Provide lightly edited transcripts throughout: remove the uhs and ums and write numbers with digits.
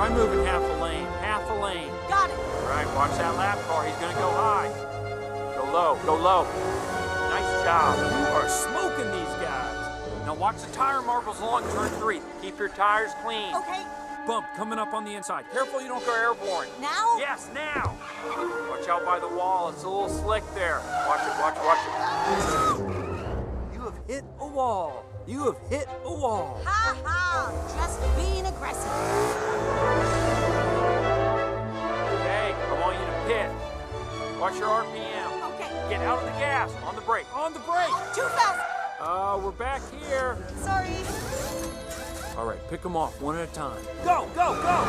Try moving half a lane. Half a lane. Got it. All right, watch that lap car. He's gonna go high. Go low. Go low. Nice job. You are smoking these guys. Now watch the tire marbles along turn 3. Keep your tires clean. Okay. Bump coming up on the inside. Careful you don't go airborne. Now? Yes, now. Watch out by the wall. It's a little slick there. Watch it, watch it, watch it. You have hit a wall. You have hit a wall. Ha ha. Just being aggressive. Okay, I want you to pit. Watch your RPM. Okay. Get out of the gas. On the brake. On the brake. Too fast. We're back here. Sorry. All right, pick them off one at a time. Go, go, go!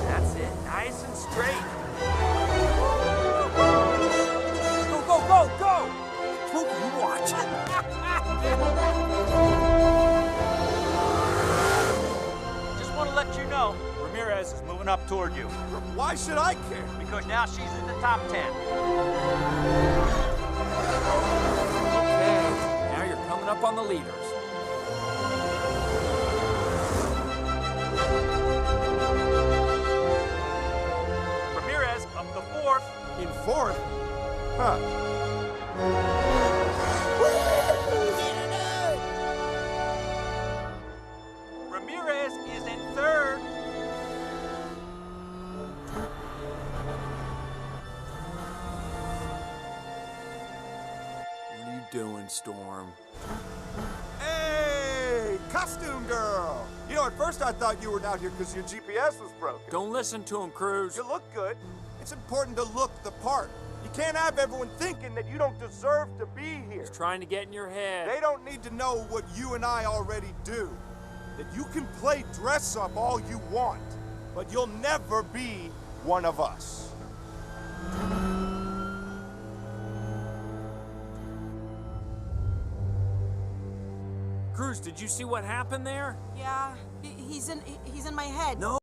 That's it, nice and straight. Go, go, go, go! Smokey, you watch. Just want to let you know, Ramirez is moving up toward you. Why should I care? Because now she's in the top 10. Okay, now you're coming up on the leaders. Ramirez up to 4th. In 4th? Huh. Ramirez is in 3rd. What are you doing, Storm? Hey, costume girl! You know, at first I thought you were out here because your GPS was broken. Don't listen to him, Cruz. You look good. It's important to look the part. You can't have everyone thinking that you don't deserve to be here. He's trying to get in your head. They don't need to know what you and I already do. That you can play dress up all you want, but you'll never be one of us. Cruz, did you see what happened there? Yeah. He's in my head. No.